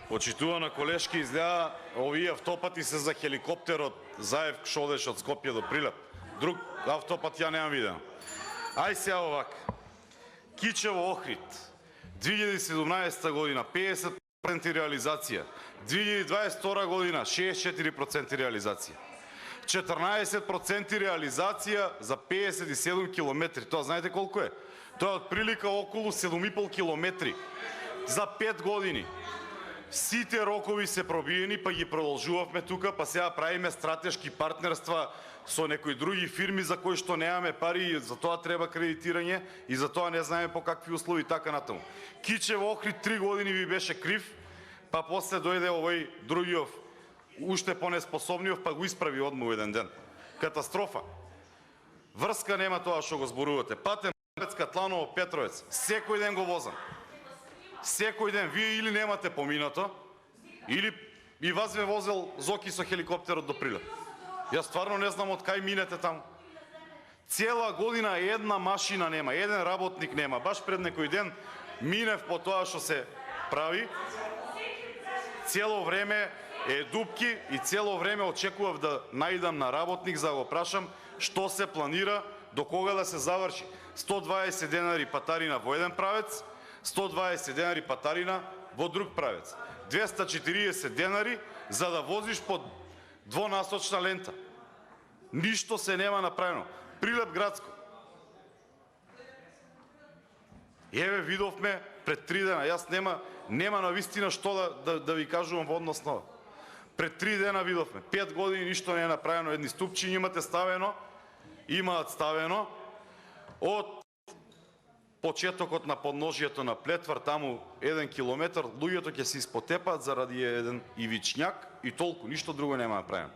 Почитувана колешки, изгледа овие автопати се за хеликоптерот Заев што одеше од Скопје до Прилеп. Друг автопат ја немам видено. Ај сега овака. Кичево Охрид, 2017 година 50% реализација, 2022 година 64% реализација. 14% реализација за 57 километри. Тоа знаете колку е? Тоа е отприлика околу 7,5 километри за 5 години. Сите рокови се пробиени, па ги продолжувавме тука, па сега правиме стратешки партнерства со некои други фирми за кои што немаме пари и за тоа треба кредитирање и за тоа не знаеме по какви услови така натаму. Кичево Охрид 3 години ви беше крив, па после дојде овој другиот уште понеспособниот, па го исправи одма еден ден. Катастрофа. Врска нема тоа што го зборувате. Патен Катланово Петровец, секој ден го возам. Секој ден вие или немате поминато, или и вас ве возел Зоки со хеликоптерот до Прилеп. Јас стварно не знам од кај минете таму. Цела година една машина нема, еден работник нема. Баш пред некој ден минев по тоа што се прави. Цело време е дупки и цело време очекував да најдам на работник за да го прашам што се планира, до кога да се заврши. 120 денари патарина во еден правец, 120 денари патарина во друг правец. 240 денари за да возиш по двонасочна лента. Ништо се нема направено. Прилеп градско. Еве видовме пред 3 дена. Јас нема на вистина што да ви кажувам во однос на ова. Пред 3 дена видовме. 5 години ништо не е направено. Едни ступчиња имате ставено, имаат ставено од почетокот на подножието на Плетвар, таму 1 километар, луѓето ќе се испотепаат заради еден ивичњак и толку, ништо друго нема направено.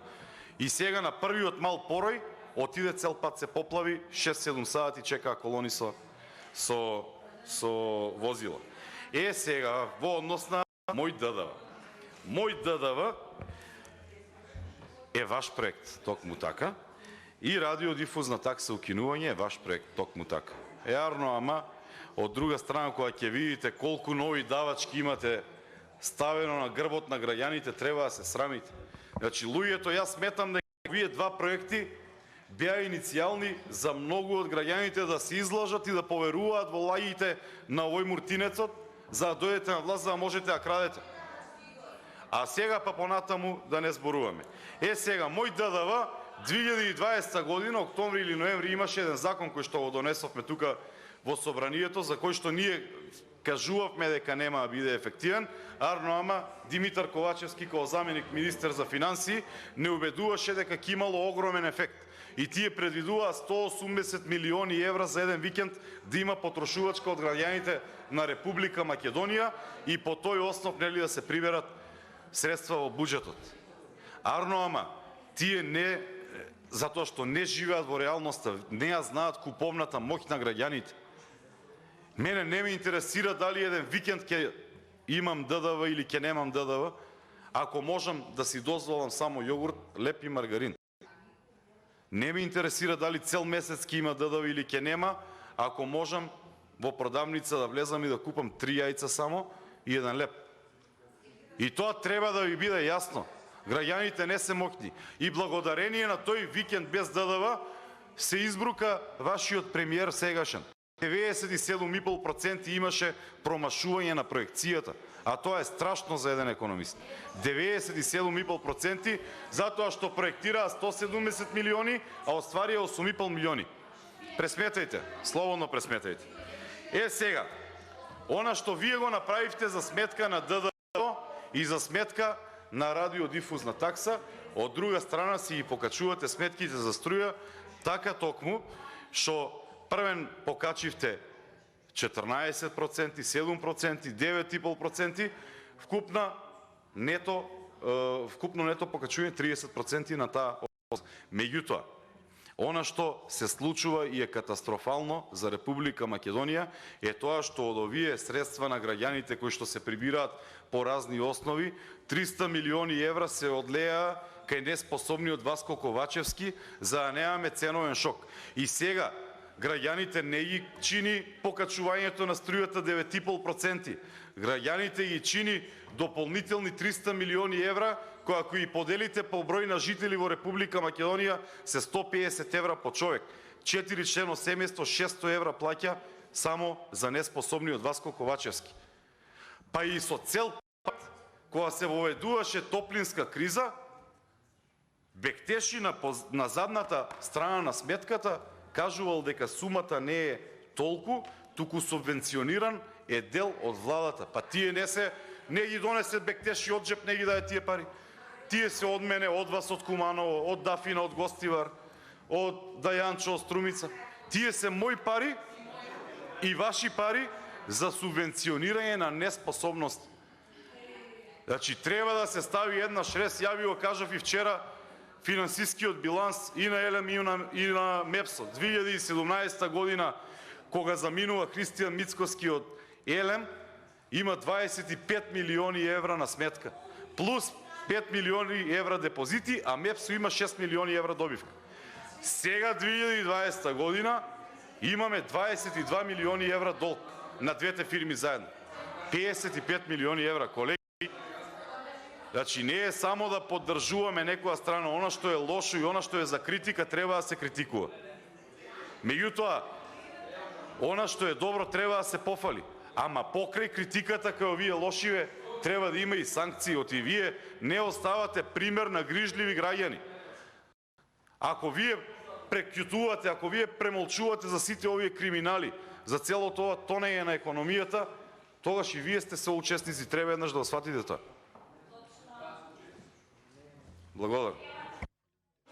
И сега на првиот мал порој, отиде цел пат се поплави, 6-7 сати чекаа колони со возила. Сега, во однос на мој ДДВ. Мој ДДВ е ваш проект, токму така, и радиодифузна такса укинување е ваш проект, токму така. Јарно, ама од друга страна, кога ќе видите колку нови давачки имате ставено на грбот на граѓаните, треба да се срамите. Значи, луѓето, јас сметам дека вие два проекти беа иницијални за многу од граѓаните да се излажат и да поверуваат во лагите на овој муртинецот, за да дојдете на власт, за да можете да крадете. А сега па понатаму да не зборуваме. Сега, мој ДДВ, 2020 година, октомври или ноември, имаше еден закон кој што го донесовме тука во собранието, за кој што ние кажувавме дека нема да биде ефективен, ама Димитар Ковачевски како заменик министер за финансии не убедуваше дека ќе имало огромен ефект. И тие предвидуваа 180 милиони евра за еден викенд да има потрошувачка од граѓаните на Република Македонија и по тој основ нели да се приберат средства во буџетот. Ама тие не, затоа што не живеат во реалноста, не ја знаат куповната моќ на граѓаните. Мене не ме интересира дали еден викенд ќе имам ДДВ или ќе немам ДДВ, ако можам да си дозволам само јогурт, леп и маргарин. Не ме интересира дали цел месец ќе има ДДВ или ќе нема, ако можам во продавница да влезам и да купам 3 јајца само и 1 леп. И тоа треба да ви биде јасно. Граѓаните не се моќни. И благодарение на тој викенд без ДДВ се избрука вашиот премиер сегашен. 97,5% имаше промашување на проекцијата, а тоа е страшно за еден економист. 97,5% затоа што проектираа 170 милиони, а остварија 8,5 милиони. Пресметајте, слободно пресметајте. Сега, она што вие го направивте за сметка на ДДВ и за сметка на радиодифузна такса, од друга страна си ги покачувате сметките за струја, така токму, што првен покачивте 14%, 7%, 9,5%, вкупно нето покачување 30% на таа област. Меѓутоа, она што се случува и е катастрофално за Република Македонија е тоа што од овие средства на граѓаните кои што се прибираат по разни основи, 300 милиони евра се одлеа кај неспособниот Васко Ковачевски за да немаме ценовен шок. И сега, Граѓаните не ги чини покачувањето на струјата 9,5%. Граѓаните ги чини дополнителни 300 милиони евра, кои ако ги поделите по број на жители во Република Македонија се 150 евра по човек. 4-члено семејство 600 евра плаќа само за неспособни од Васко Ковачевски. Па и со цел пат, кога се воведуваше топлинска криза, Бектеши на задната страна на сметката кажувал дека сумата не е толку, туку субвенциониран е дел од владата. Па тие не ги донесе Бектеши од джеп, не ги даде тие пари. Тие се од мене, од вас, од Куманово, од Дафина, од Гостивар, од Дајанчо, од Струмица. Тие се мои пари и ваши пари за субвенционирање на неспособност. Значи, треба да се стави еднаш рез, ја ви го кажав и вчера, финансискиот биланс и на ЕЛЕМ и на МЕПСО. 2017 година, кога заминува Христијан Мицкоски од ЕЛЕМ, има 25 милиони евра на сметка. Плюс 5 милиони евра депозити, а МЕПСО има 6 милиони евра добивка. Сега 2020 година имаме 22 милиони евра долг на двете фирми заедно. 55 милиони евра, колеги. Значи не е само да поддржуваме некоја страна, она што е лошо и она што е за критика треба да се критикува. Меѓутоа, она што е добро треба да се пофали. Ама покрај критиката као вие лошиве, треба да има и санкции, оти вие не оставате пример на грижливи граѓани. Ако вие прекјутувате, ако вие премолчувате за сите овие криминали, за целото ова тонење на економијата, тогаш и вие сте соучесници, треба еднаш да го сватите тоа. Благодарам.